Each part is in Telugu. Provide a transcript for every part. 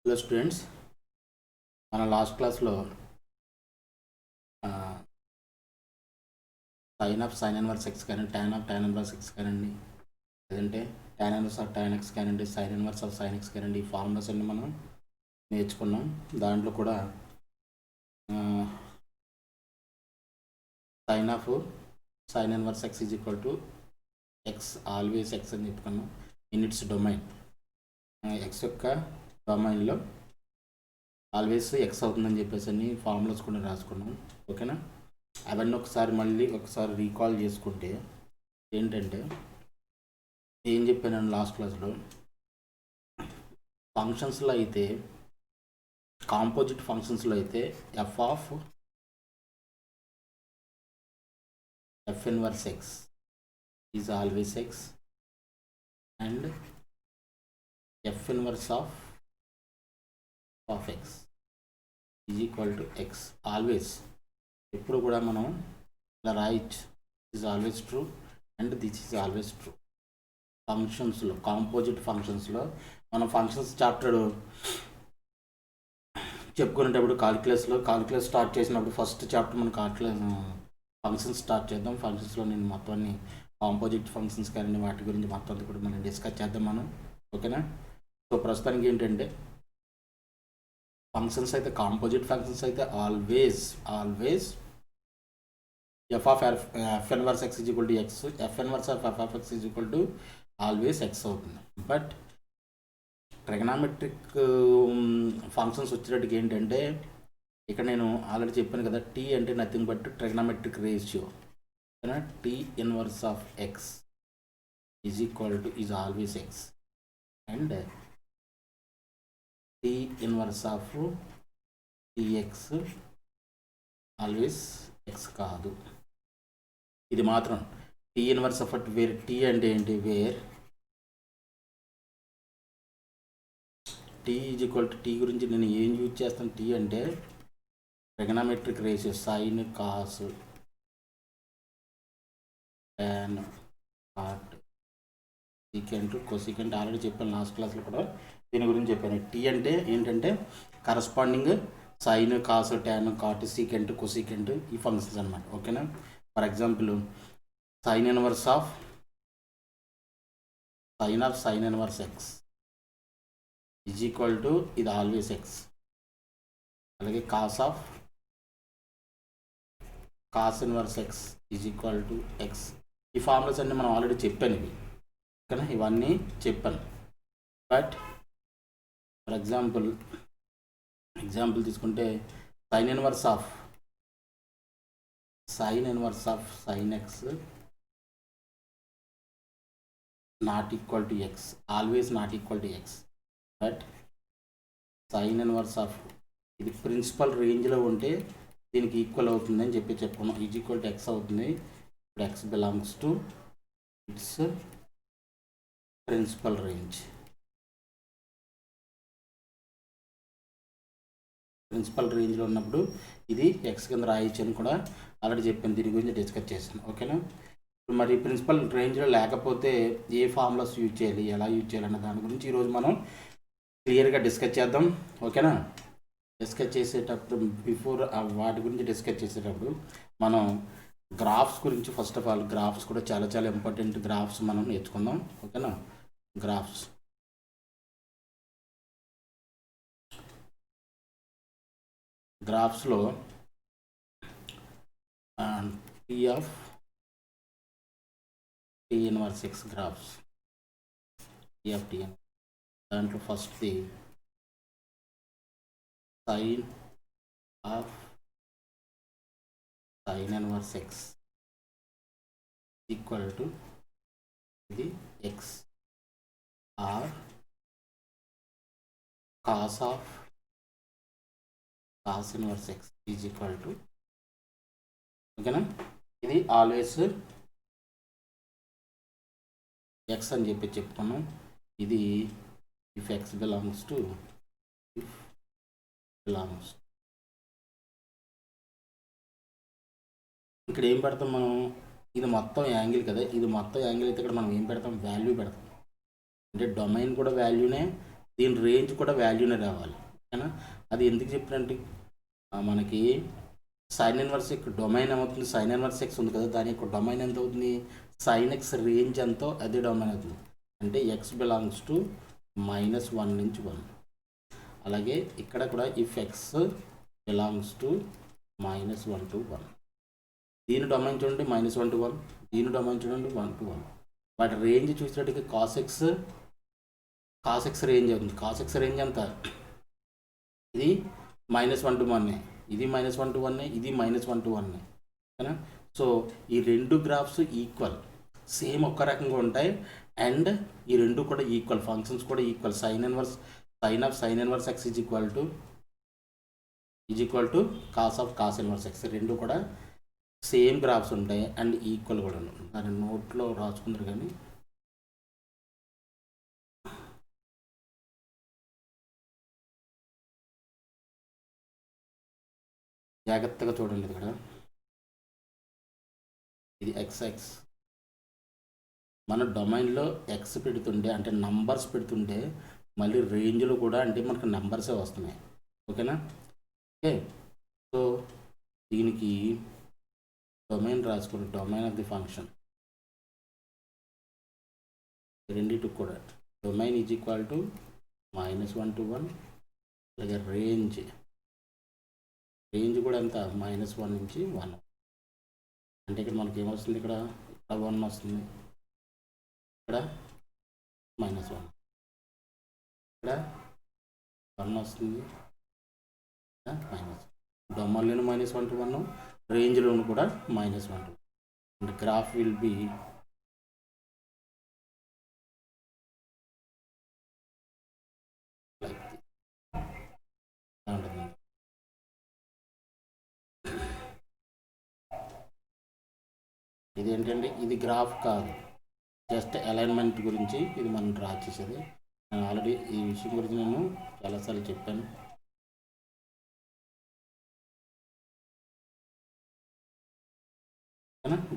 హలో స్టూడెంట్స్, మన లాస్ట్ క్లాస్లో sine of sine inverse X కానీ tan of tan inverse X కానివ్వండి, లేదంటే tan inverse of tan X కానివ్వండి, sine inverse of sine X కానివ్వండి, ఈ ఫార్ములాస్ అన్ని మనం నేర్చుకున్నాం. దాంట్లో కూడా sine of sine inverse X is equal to X always X అని చెప్పుకున్నాం ఇన్ ఇట్స్ డొమైన్. ఎక్స్ యొక్క డొమైన్లో ఆల్వేస్ ఎక్స్ అవుతుందని చెప్పేసి అన్ని ఫార్ములాస్ కూడా రాసుకున్నాం. ఓకేనా? అవన్నీ ఒకసారి రీకాల్ చేసుకుంటే ఏంటంటే, ఏం చెప్పాను లాస్ట్ క్లాస్లో, ఫంక్షన్స్లో అయితే కాంపోజిట్ ఫంక్షన్స్లో అయితే F inverse X is always x and F inverse of x is equal to X. Always ఎప్పుడు కూడా మనం ఇలా రాయొచ్చు, is always true and this is always true. ఫంక్షన్స్లో, కాంపోజిట్ ఫంక్షన్స్లో మనం ఫంక్షన్స్ చాప్టర్ చెప్పుకునేటప్పుడు కాలిక్యులస్ స్టార్ట్ చేసినప్పుడు ఫస్ట్ చాప్టర్ మనం ఫంక్షన్స్ స్టార్ట్ చేద్దాం. ఫంక్షన్స్లో నేను మొత్తం అన్ని కాంపోజిట్ ఫంక్షన్స్ కానీ వాటి గురించి మొత్తం అంతా కూడా మనం డిస్కస్ చేద్దాం మనం. ఓకేనా? సో ప్రస్తుతానికి ఏంటంటే, ఫంక్షన్స్ అయితే కాంపోజిట్ ఫంక్షన్స్ అయితే always f inverse X is equal to x, f inverse of f of x is equal to always x అవుతుంది. బట్ ట్రిగనామెట్రిక్ ఫంక్షన్స్ వచ్చేటట్టుకి ఏంటంటే, ఇక్కడ నేను ఆల్రెడీ చెప్పాను కదా, టీ అంటే నథింగ్ బట్ ట్రిగనామెట్రిక్ రేషియో. ఓకేనా? T inverse of x is equal to is always x and T inverse of T x always x కాదు. ఇది మాత్రం T inverse of where T అంటే ఏంటి, where T is equal to T గురించి నేను ఏం యూజ్ చేస్తాను, టీ అంటే trigonometric ratio sine cos tan cot secant cosecant. Already చెప్పాను లాస్ట్ క్లాస్లో కూడా దీని గురించి చెప్పాను. టీ అంటే ఏంటంటే corresponding sine cos tan cot secant cosecant ఈ ఫంక్షన్స్ అనమాట. ఓకేనా? For example sine inverse of sine inverse X is equal to ఇది ఆల్వేస్ ఎక్స్. అలాగే cos inverse X is equal to x. ఈ ఫార్ములాస్ అన్నీ మనం ఆల్రెడీ చెప్పాను ఇవి. ఓకేనా? ఇవన్నీ చెప్పాను. బట్ ఫర్ ఎగ్జాంపుల్ తీసుకుంటే sine inverse of sine x not equal to X, always not equal to x. But sine inverse of ఇది ప్రిన్సిపల్ రేంజ్లో ఉంటే దీనికి ఈక్వల్ అవుతుంది అని చెప్పుకున్నాం. ఈజ్ ఈక్వల్ టు ఎక్స్ అవుతుంది. ఇప్పుడు x belongs to its principal range. Principal రేంజ్లో ఉన్నప్పుడు ఇది ఎక్స్ కింద రాయొచ్చు అని కూడా ఆల్రెడీ చెప్పాను. దీని గురించి డిస్కస్ చేశాను. ఓకేనా? ఇప్పుడు మరి ప్రిన్సిపల్ రేంజ్లో లేకపోతే ఏ ఫార్ములాస్ యూజ్ చేయాలి, ఎలా యూజ్ చేయాలన్న దాని గురించి ఈరోజు మనం క్లియర్గా డిస్కస్ చేద్దాం. ఓకేనా? డిస్కస్ చేసేటప్పుడు వాటి గురించి డిస్కస్ చేసేటప్పుడు మనం గ్రాఫ్స్ గురించి ఫస్ట్ ఆఫ్ ఆల్ గ్రాఫ్స్ కూడా చాలా చాలా ఇంపార్టెంట్. గ్రాఫ్స్ మనం నేర్చుకుందాం. ఓకేనా? గ్రాఫ్స్లో టీ ఇన్వర్స్ ఎక్స్ గ్రాఫ్స్, దాంట్లో first the sine of sine inverse X equal to ఇది X or cos inverse X is equal to. ఓకేనా? ఇది ఆల్వేస్ ఎక్స్ అని చెప్పుకున్నాం. ఇది ఇఫ్ ఎక్స్ బిలాంగ్స్ టు ఇక్కడ ఏం పెడతాం మనం, ఇది మొత్తం యాంగిల్ కదా, ఇది మొత్తం యాంగిల్ అయితే ఇక్కడ మనం ఏం పెడతాం, వాల్యూ పెడతాం. అంటే డొమైన్ కూడా వాల్యూనే, దీని రేంజ్ కూడా వాల్యూనే రావాలి, ఓకేనా. అది ఎందుకు చెప్పినంటే మనకి సైన్ ఇన్వర్స్ యొక్క డొమైన్ ఏమవుతుంది, సైన్ ఇన్వర్స్ ఎక్స్ ఉంది కదా, దాని యొక్క డొమైన్ ఎంత అవుతుంది, సైన్ ఎక్స్ రేంజ్ ఎంతో అదే డొమైన్ అవుతుంది. అంటే ఎక్స్ బిలాంగ్స్ టు -1 నుంచి 1. అలాగే ఇక్కడ కూడా if X belongs to -1 to 1. దీని డొమైన్ చూడండి -1 to 1, దీని డొమైన్ చూడండి 1 to 1. వాటి రేంజ్ చూసినట్టుగా కాస్ ఎక్స్ రేంజ్ అవుతుంది. కాస్ ఎక్స్ రేంజ్ ఎంత, ఇది -1 to 1, ఇది -1 to 1, ఇది -1 to 1, ఓకేనా. సో ఈ రెండు గ్రాఫ్స్ ఈక్వల్, సేమ్ ఒక్క రకంగా ఉంటాయి. అండ్ ఈ రెండు కూడా ఈక్వల్, ఫంక్షన్స్ కూడా equal. Sine of sine inverse X is equal to cos inverse x. రెండు కూడా సేమ్ గ్రాఫ్స్ ఉంటాయి అండ్ ఈక్వల్ కూడా ఉంటాయి. దాని నోట్లో రాసుకుందరు కానీ జాగ్రత్తగా చూడండి. ఇక్కడ ఇది ఎక్స్ మన డొమైన్లో ఎక్స్ పెడుతుంటే, అంటే నంబర్స్ పెడుతుంటే మళ్ళీ రేంజ్లో కూడా అంటే మనకు నెంబర్సే వస్తున్నాయి, ఓకేనా. ఓకే, సో దీనికి డొమైన్ రాసుకుని డొమైన్ ఆఫ్ ది ఫంక్షన్ రెండింటికి కూడా domain is equal to -1 to 1. అలాగే రేంజ్ కూడా ఎంత -1 నుంచి 1. అంటే ఇక్కడ మనకి ఏమొస్తుంది, ఇక్కడ 1 వస్తుంది, ఇక్కడ -1, ఇక్కడ 1 వస్తుంది, డొమైన్లోని -1 to 1, రేంజ్లోను కూడా -1 to 1. And graph will be like ఉంటుంది. ఇదేంటంటే ఇది గ్రాఫ్ కాదు, జస్ట్ అలైన్మెంట్ గురించి ఇది మనం డ్రా చేసేది. నేను ఆల్రెడీ ఈ విషయం గురించి నేను చాలాసార్లు చెప్పాను.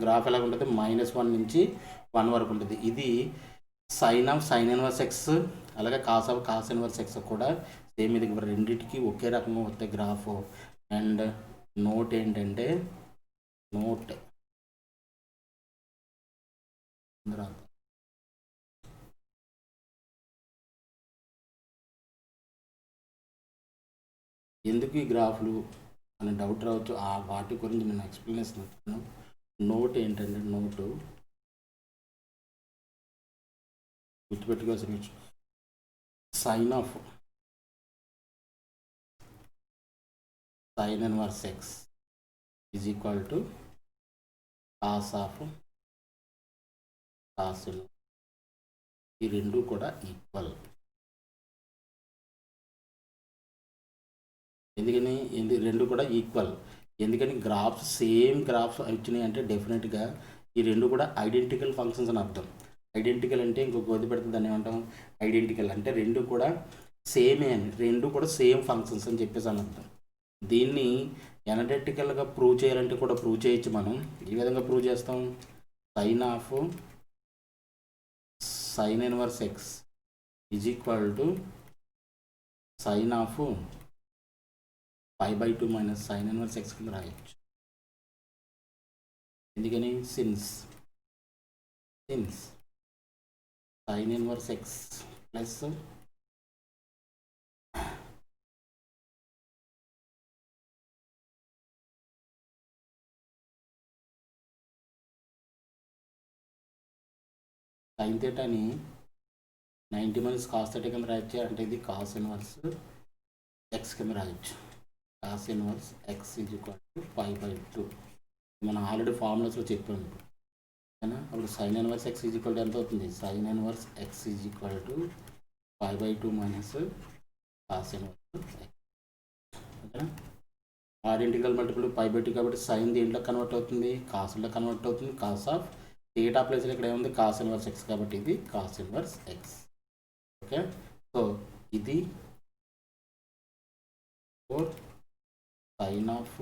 గ్రాఫ్ ఎలా ఉంటుంది, -1 నుంచి 1 వరకు ఉంటుంది. ఇది సైన్ ఇన్వర్స్ ఎక్స్, అలాగే కాస్ ఇన్వర్స్ ఎక్స్ కూడా సేమ్. ఇది రెండింటికి ఒకే రకంగా వస్తాయి గ్రాఫ్. అండ్ నోట్ ఏంటంటే ఎందుకు ఈ గ్రాఫ్లు అనే డౌట్ రావచ్చు, ఆ వాటి గురించి నేను ఎక్స్ప్లెనేషన్ ఇస్తాను. నోట్ ఏంటంటే గుర్తుపెట్టుకోవాల్సిన sine inverse X is equal to cos inverse. ఈ రెండు కూడా ఈక్వల్. ఎందుకని రెండు కూడా ఈక్వల్, ఎందుకని సేమ్ గ్రాఫ్స్ వచ్చినాయి అంటే డెఫినెట్గా ఈ రెండు కూడా ఐడెంటికల్ ఫంక్షన్స్ అని అర్థం. ఐడెంటికల్ అంటే ఇంకొక గోధి పెడుతుంది, దాన్ని ఏమంటాం, ఐడెంటికల్ అంటే రెండు కూడా సేమే అని, రెండు కూడా సేమ్ ఫంక్షన్స్ అని చెప్పేసి అని అర్థం. దీన్ని ఎనలిటికల్గా ప్రూవ్ చేయాలంటే కూడా ప్రూవ్ చేయొచ్చు. మనం ఈ విధంగా ప్రూవ్ చేస్తాం, sine inverse X is equal to sine of π/2 minus sine inverse X కింద రాయొచ్చు. ఎందుకని since sine inverse X plus sine థీటాని 90 మైనస్ కాస్ థీటా కింద రాయొచ్చు. అంటే ఇది కాస్ ఇన్వర్స్ ఎక్స్ కింద రాయొచ్చు. Cos inverse X is equal to π/2 మనం ఆల్రెడీ ఫార్ములాస్లో చెప్పాము. ఓకేనా, అప్పుడు sine inverse X is equal to ఎంత అవుతుంది, sine inverse X is equal to π/2 minus cos inverse X. ఓకేనా, ఐడెంటికల్ మల్టిపుల్ π/2 కాబట్టి సైన్ దేంట్లో కన్వర్ట్ అవుతుంది, కాసులో కన్వర్ట్ అవుతుంది. కాస్ ఆఫ్ థీటా ప్లేస్లో ఇక్కడ ఏముంది, కాస్ ఇన్వర్స్ ఎక్స్, కాబట్టి ఇది cos inverse X. Okay, so ఇది sine of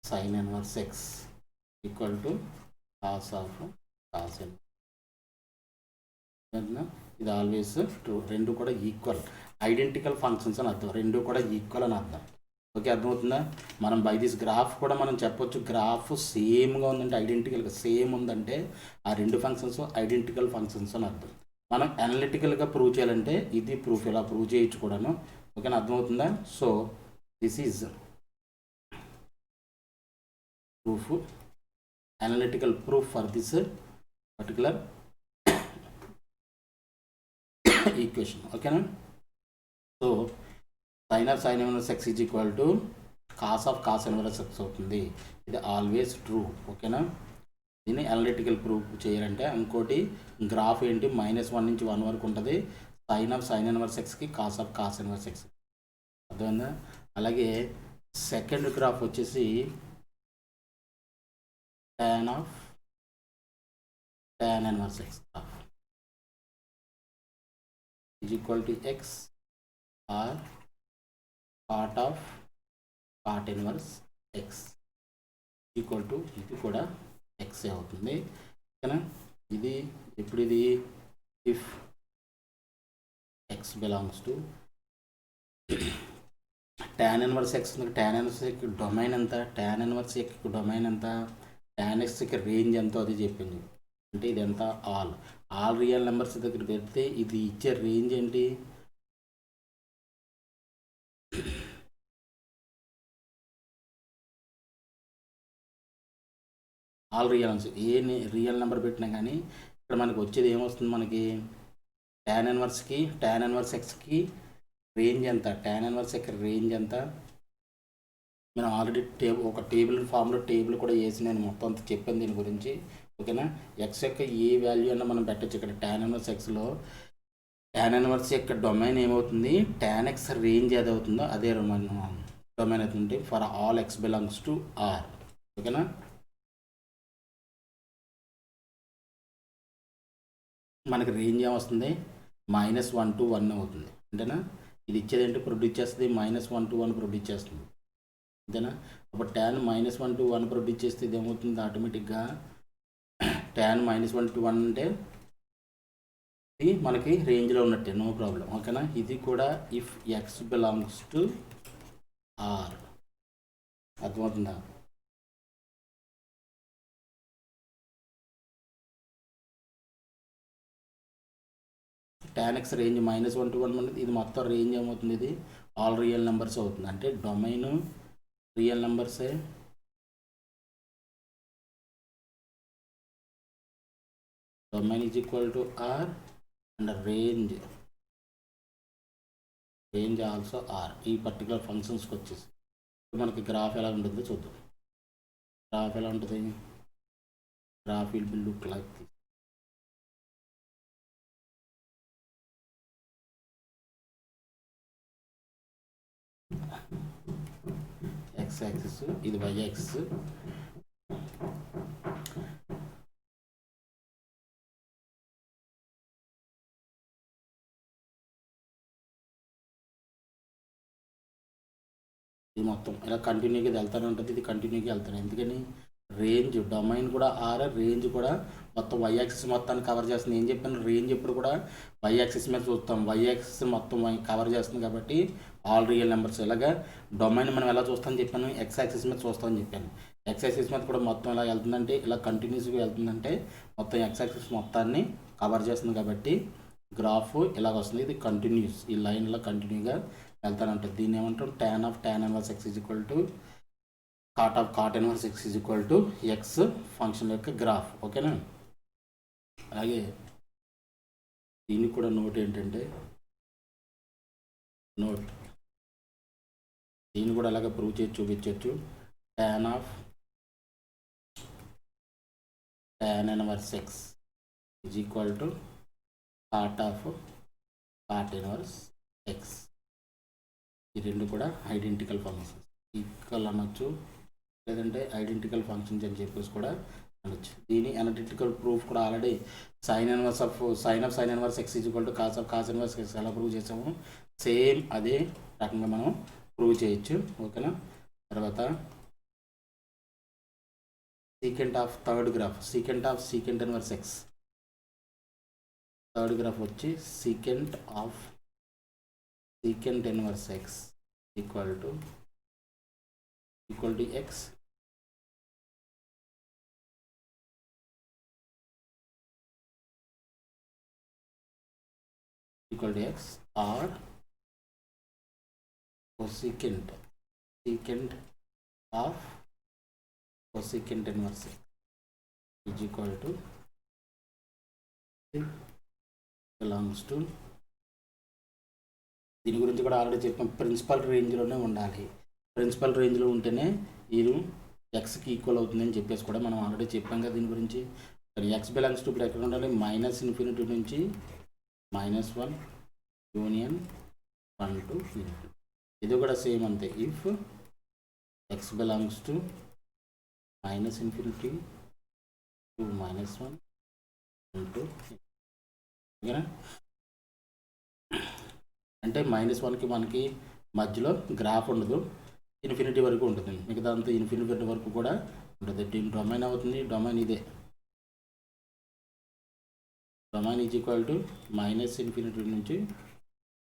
sine inverse X equal to cos of cos inverse. ఇది ఆల్వేస్ ట్రూ. రెండు కూడా ఈక్వల్, ఐడెంటికల్ ఫంక్షన్స్ అని అర్థం, రెండు కూడా ఈక్వల్ అని అర్థం. ఓకే, అర్థమవుతుందా? మనం బై దిస్ గ్రాఫ్ కూడా మనం చెప్పొచ్చు, గ్రాఫ్ సేమ్గా ఉందంటే, ఐడెంటికల్గా సేమ్ ఉందంటే ఆ రెండు ఫంక్షన్స్ ఐడెంటికల్ ఫంక్షన్స్ అని అర్థం. మనం అనలిటికల్గా ప్రూవ్ చేయాలంటే ఇది ప్రూఫ్, ఇలా ప్రూవ్ చేయొచ్చు కూడాను. ఓకేనా, అర్థమవుతుందా? So this is proof, analytical proof for this particular equation. ఓకేనా? So sin inverse x is equal to cos inverse x అవుతుంది. ఇది ఆల్వేస్ ట్రూ. ఓకేనా? దీన్ని అనలిటికల్ ప్రూఫ్ చేయాలంటే ఇంకోటి గ్రాఫ్ ఏంటి, -1 నుంచి 1 వరకు ఉంటుంది. sin ఇన్వర్స్ ఎక్స్కి cos ఇన్వర్స్ ఎక్స్, అర్థమైందా? అలాగే సెకండ్ గ్రాఫ్ వచ్చేసి tan inverse X graph is equal to X or cot inverse X equal to, ఇది కూడా ఎక్స్ అవుతుంది. ఓకేనా? ఇది ఇప్పుడు ఇది if X belongs to tan inverse X, tan inverse X domain ఎంత, tan ఇన్వర్స్ ఎక్స్ డొమైన్ ఎంత, tan ఎక్స్కి రేంజ్ ఎంతో అది చెప్పింది. అంటే ఇది ఎంత, ఆల్ రియల్ నెంబర్స్ దగ్గర పెడితే ఇది ఇచ్చే రేంజ్ ఏంటి, ఆల్ రియల్ నెంబర్స్. ఏ రియల్ నెంబర్ పెట్టినా కానీ ఇక్కడ మనకి వచ్చేది ఏమొస్తుంది, మనకి tan ఇన్వర్స్ ఎక్స్కి రేంజ్ ఎంత, tan ఇన్వర్స్ ఎక్స్ రేంజ్ ఎంత. నేను ఆల్రెడీ ఒక టేబుల్ ఫామ్లో టేబుల్ కూడా వేసి నేను మొత్తం అంతా చెప్పాను దీని గురించి. ఓకేనా? ఎక్స్ యొక్క ఏ వాల్యూ అన్నా మనం పెట్టచ్చు. ఇక్కడ tan ఇన్వర్స్ ఎక్స్లో tan ఇన్వర్స్ యొక్క డొమైన్ ఏమవుతుంది, tan ఎక్స్ రేంజ్ ఏది అవుతుందో అదే డొమైన్ అవుతుంది for all x belongs to R. ఓకేనా? మనకి రేంజ్ ఏమొస్తుంది, -1 to 1 అవుతుంది. అంతేనా? ఇది ఇచ్చేది ఏంటి, ప్రొడ్యూస్ చేస్తుంది -1 to 1 ప్రొడ్యూస్ చేస్తుంది. అంతేనా? అప్పుడు tan -1 to 1 ప్రొడ్యూస్ చేస్తే ఇది ఏమవుతుంది, ఆటోమేటిక్గా tan -1 to 1 అంటే ఇది మనకి రేంజ్లో ఉన్నట్టే, నో ప్రాబ్లం. ఓకేనా? ఇది కూడా if X belongs to R, అర్థమవుతుందా? tan x రేంజ్ -1 to 1 అనేది, ఇది మొత్తం రేంజ్ ఏమవుతుంది, ఇది ఆల్ రియల్ నెంబర్స్ అవుతుంది. అంటే డొమైన్ రియల్ నెంబర్సే, domain is equal to R and range also R. ఈ పర్టికులర్ ఫంక్షన్స్కి వచ్చేసి మనకి గ్రాఫ్ ఎలా ఉంటుందో చూద్దాం. గ్రాఫ్ ఎలా ఉంటుంది, graph will be look like this. X axis, ఇది వై యాక్సిస్. ఇది మొత్తం ఇలా కంటిన్యూగా వెళ్తూనే ఉంటుంది, ఇది కంటిన్యూగా వెళ్తాను. ఎందుకని, రేంజ్ డొమైన్ కూడా ఆర్, రేంజ్ కూడా మొత్తం వై యాక్సిస్ మొత్తాన్ని కవర్ చేస్తుంది. ఏం చెప్పాను, రేంజ్ ఎప్పుడు కూడా వై యాక్సిస్ మీద చూస్తాం, వై యాక్సిస్ మొత్తం కవర్ చేస్తుంది కాబట్టి ఆల్ రియల్ నెంబర్స్. ఇలాగా డొమైన్ మనం ఎలా చూస్తామని చెప్పాను, ఎక్స్ యాక్సిస్ మీద చూస్తామని చెప్పాను. ఎక్స్ యాక్సిస్ మీద కూడా మొత్తం ఎలా వెళ్తుందంటే, ఇలా కంటిన్యూస్గా వెళ్తుందంటే మొత్తం ఎక్స్ యాక్సిస్ మొత్తాన్ని కవర్ చేస్తుంది కాబట్టి గ్రాఫ్ ఇలాగ వస్తుంది. ఇది కంటిన్యూస్, ఈ లైన్లో కంటిన్యూగా వెళ్తానే ఉంటుంది. దీన్ని ఏమంటాం, tan inverse X is equal to cot inverse X is equal to X function యొక్క గ్రాఫ్. ఓకేనా? అలాగే దీనికి కూడా నోట్ ఏంటంటే, దీన్ని కూడా అలాగే ప్రూవ్ చేసి చూపించవచ్చు. tan inverse X is equal to cot inverse X. ఈ రెండు కూడా ఐడెంటికల్ ఫంక్షన్స్, ఈక్వల్ అనొచ్చు, లేదంటే ఐడెంటికల్ ఫంక్షన్స్ అని చెప్పేసి కూడా అనొచ్చు. దీని అనలిటికల్ ప్రూఫ్ కూడా already sin inverse X is equal to cos inverse X ఎలా ప్రూవ్ చేసాము, సేమ్ అదే రకంగా మనం ప్రూవ్ చేయొచ్చు. ఓకేనా? తర్వాత third graph, secant inverse X. Third graph వచ్చి secant of secant inverse x equal to x or cosecant of cosecant inverse x is equal to belongs to దీని గురించి కూడా ఆల్రెడీ చెప్పాం, ప్రిన్సిపల్ రేంజ్లోనే ఉండాలి. ప్రిన్సిపల్ రేంజ్లో ఉంటేనే ఇది ఎక్స్కి ఈక్వల్ అవుతుందని చెప్పేసి కూడా మనం ఆల్రెడీ చెప్పాం కదా దీని గురించి. ఎక్స్ బిలాంగ్స్ టు ఇప్పుడు ఎక్కడ ఉండాలి, -∞ నుంచి -1 యూనియన్ 1 to ∞. ఇది కూడా సేమ్ అంతే. If X belongs to -∞ to -1 to ఓకేనా. అంటే -1కి 1కి మధ్యలో గ్రాఫ్ ఉండదు, ఇన్ఫినిటీ వరకు ఉంటుంది. మిగతా అంతా ఇన్ఫినిటీ వరకు కూడా ఉంటుంది. దీని డొమైన్ అవుతుంది, డొమైన్ ఇదే. డొమైన్ ఈజ్ ఈక్వల్ టు -∞ నుంచి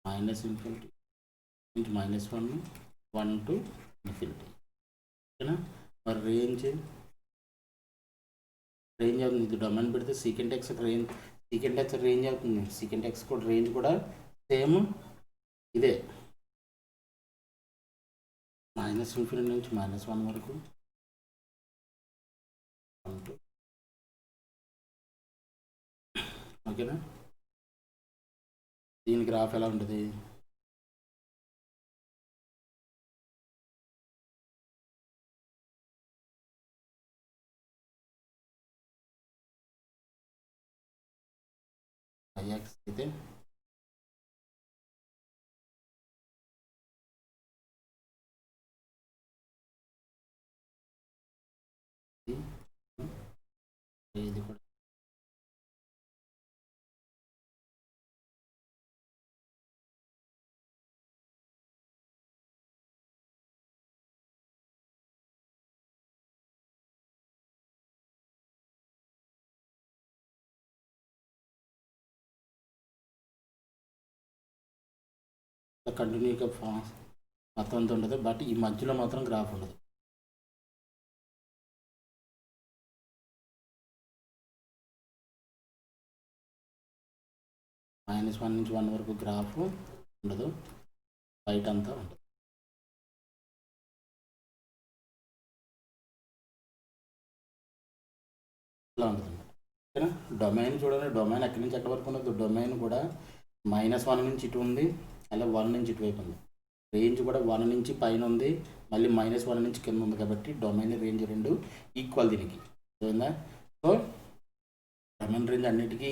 -∞ నుంచి -1 1 to ∞. ఓకేనా. మరి రేంజ్ అవుతుంది. ఇది డొమైన్ పెడితే సీకెంట్ ఎక్స్ రేంజ్ అవుతుంది. సీకెంట్ ఎక్స్ కూడా రేంజ్ కూడా సేమ్ ఇదే, -∞ నుంచి -1 వరకు ఓకేనా. దీని గ్రాఫ్ ఎలా ఉంటుంది, x అయితే ఇది కూడా కంటిన్యూగా మొత్తం అంతా ఉంటుంది. బట్ ఈ మధ్యలో మాత్రం గ్రాఫ్ ఉండదు. -1 నుంచి 1 వరకు గ్రాఫ్ ఉండదు, బయట అంతా ఉంటుంది. ఇలా ఉంటుంది. ఓకేనా. డొమైన్ చూడండి, డొమైన్ ఎక్కడి నుంచి ఎక్కడి వరకు ఉండదు. డొమైన్ కూడా -1 నుంచి ఇటు ఉంది, అలా 1 నుంచి ఇటువైపు ఉంది. రేంజ్ కూడా 1 నుంచి పైన ఉంది, మళ్ళీ -1 నుంచి కింద ఉంది. కాబట్టి డొమైన్ రేంజ్ రెండు ఈక్వల్ దీనికి. అర్థమైందా. సో డొమైన్ రేంజ్ అన్నిటికీ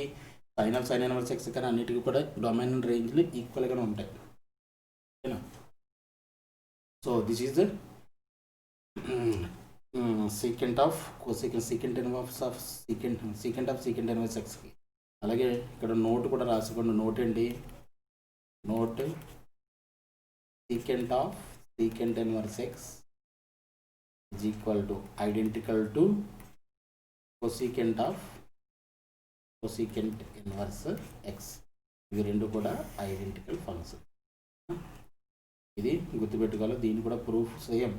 sin ఇన్వర్స్ x కానీ అన్నిటికీ కూడా డొమైన్ రేంజ్లు ఈక్వల్గానే ఉంటాయి. ఓకేనా. So this is the secant of secant inverse of secant inverse x. అలాగే ఇక్కడ నోట్ కూడా రాసుకోండి. నోట్ ఏంటి, note secant of secant inverse x is equal to identical to cosecant of cosecant inverse x. ఇవి రెండు కూడా ఐడెంటికల్ ఫంక్షన్. ఇది గుర్తుపెట్టుకోవాలి. దీన్ని కూడా ప్రూఫ్ సేమ్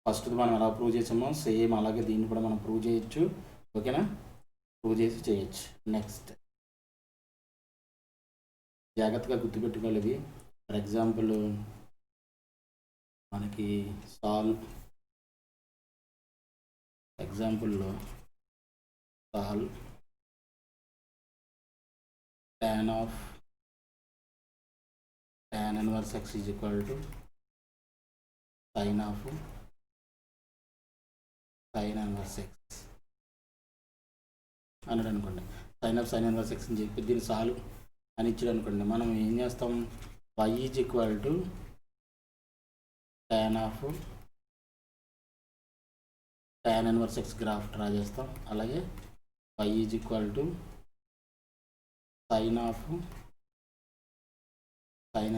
ఫస్ట్ మనం ఎలా ప్రూవ్ చేసామో సేమ్ అలాగే దీన్ని కూడా మనం ప్రూవ్ చేయొచ్చు. ఓకేనా. ప్రూవ్ చేసి చేయొచ్చు. నెక్స్ట్ జాగ్రత్తగా గుర్తుపెట్టుకోవాలి. ఇది ఫర్ ఎగ్జాంపుల్ మనకి ఎగ్జాంపుల్లో solve tan inverse x is equal to sin inverse x అన్నాడు అనుకోండి. sin inverse x అని చెప్పి దీన్ని సాల్వ్ అని ఇచ్చాడు అనుకోండి. మనం ఏం చేస్తాం, y is equal to tan inverse x graph draw చేస్తాం. అలాగే y is equal to sin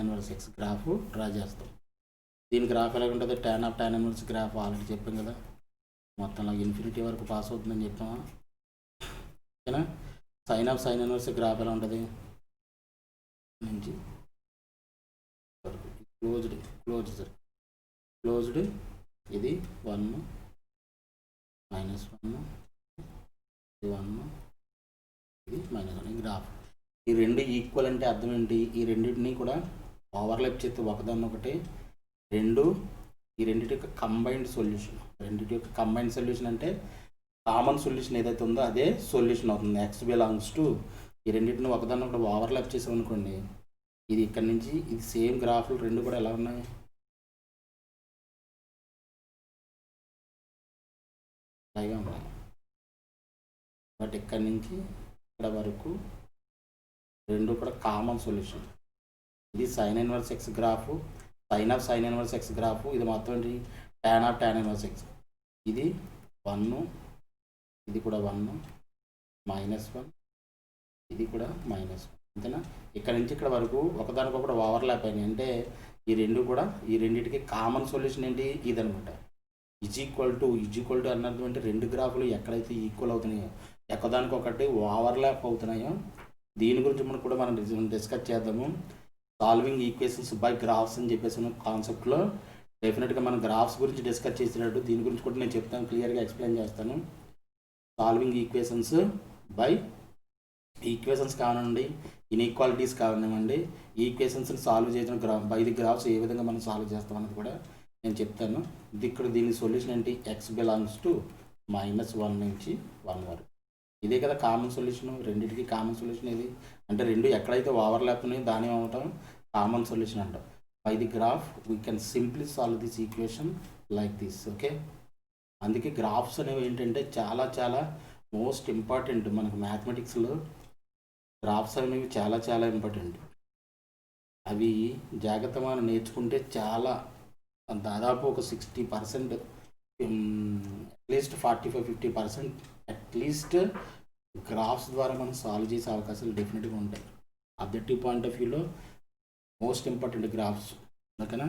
inverse x graph draw చేస్తాం. దీని గ్రాఫ్ ఎలా ఉంటుంది, tan inverse గ్రాఫ్ ఆల్రెడీ చెప్పాం కదా, మొత్తంలో ఇన్ఫినిటీ వరకు పాస్ అవుతుందని చెప్పామా. ఓకేనా. sin inverse గ్రాఫ్ ఎలా ఉంటుంది, నుంచి వరకు క్లోజ్డ్ ఇది 1 -1 ఇది 1 ఇది -1 గ్రాఫ్. ఈ రెండు ఈక్వల్ అంటే అర్థం ఏంటి? ఈ రెండింటిని కూడా ఓవర్లాప్ చేస్తే ఒకదాన్నొకటి రెండు, ఈ రెండింటి యొక్క కంబైన్డ్ సొల్యూషన్ అంటే కామన్ సొల్యూషన్ ఏదైతే ఉందో అదే సొల్యూషన్ అవుతుంది. ఎక్స్ బిలాంగ్స్ టు ఈ రెండింటిని ఒకదాన్ని ఒకటి ఓవర్లాప్ చేసామనుకోండి, ఇది ఇక్కడ నుంచి ఇది సేమ్ గ్రాఫ్లు రెండు కూడా ఎలా ఉన్నాయి? అలాగే ఉన్నాయి. బట్ ఇక్కడ నుంచి ఇక్కడ వరకు రెండు కూడా కామన్ సొల్యూషన్. ఇది sine inverse X graph, sine inverse X graph. ఇది మొత్తం ఏంటి? tan inverse x. ఇది 1, ఇది కూడా 1 -1, ఇది కూడా -1. అంతేనా? ఇక్కడ నుంచి ఇక్కడ వరకు ఒకదానికొకటి ఓవర్లాప్ అయినాయి అంటే ఈ రెండు కూడా ఈ రెండింటికి కామన్ సొల్యూషన్ ఏంటి? ఇదనమాట. ఈజ్ ఈక్వల్ టు అన్నది అంటే రెండు గ్రాఫ్లు ఎక్కడైతే ఈక్వల్ అవుతున్నాయో, ఒకదానికొకటి ఓవర్లాప్ అవుతున్నాయో దీని గురించి మనం డిస్కస్ చేద్దాము. సాల్వింగ్ ఈక్వేషన్స్ బై గ్రాఫ్స్ అని చెప్పేసి కాన్సెప్ట్లో డెఫినెట్గా మనం గ్రాఫ్స్ గురించి డిస్కస్ చేసినట్టు దీని గురించి కూడా నేను చెప్తాను, క్లియర్గా ఎక్స్ప్లెయిన్ చేస్తాను. సాల్వింగ్ ఈక్వేషన్స్ బై ఈక్వేషన్స్ కానివ్వండి, ఇన్ఈక్వాలిటీస్ కానివ్వండి, ఈక్వేషన్స్ని సాల్వ్ చేసిన బై ది గ్రాఫ్స్ ఏ విధంగా మనం సాల్వ్ చేస్తాం అనేది కూడా నేను చెప్తాను. ఇక్కడ దీని సొల్యూషన్ ఏంటి? ఎక్స్ బిలాంగ్స్ టు -1 నుంచి 1 వరకు. ఇదే కదా కామన్ సొల్యూషన్. రెండింటికి కామన్ సొల్యూషన్ ఇది అంటే రెండు ఎక్కడైతే ఓవర్లాప్ ఉన్నాయో దాని ఏమంటాం? కామన్ సొల్యూషన్ అంటాం. By the graph we can simply solve this equation like this. Okay, అందుకే గ్రాఫ్స్ అనేవి ఏంటంటే చాలా చాలా మోస్ట్ ఇంపార్టెంట్. మనకు మ్యాథమెటిక్స్లో గ్రాఫ్స్ అనేవి చాలా చాలా ఇంపార్టెంట్. అవి జాగ్రత్తగా మనం నేర్చుకుంటే చాలా దాదాపు ఒక 60%, అట్లీస్ట్ 45-50% అట్లీస్ట్ గ్రాఫ్స్ ద్వారా మనం సాల్వ్ చేసే అవకాశాలు డెఫినెట్గా ఉంటాయి. అబ్జెక్టివ్ పాయింట్ ఆఫ్ వ్యూలో మోస్ట్ ఇంపార్టెంట్ గ్రాఫ్స్. ఓకేనా?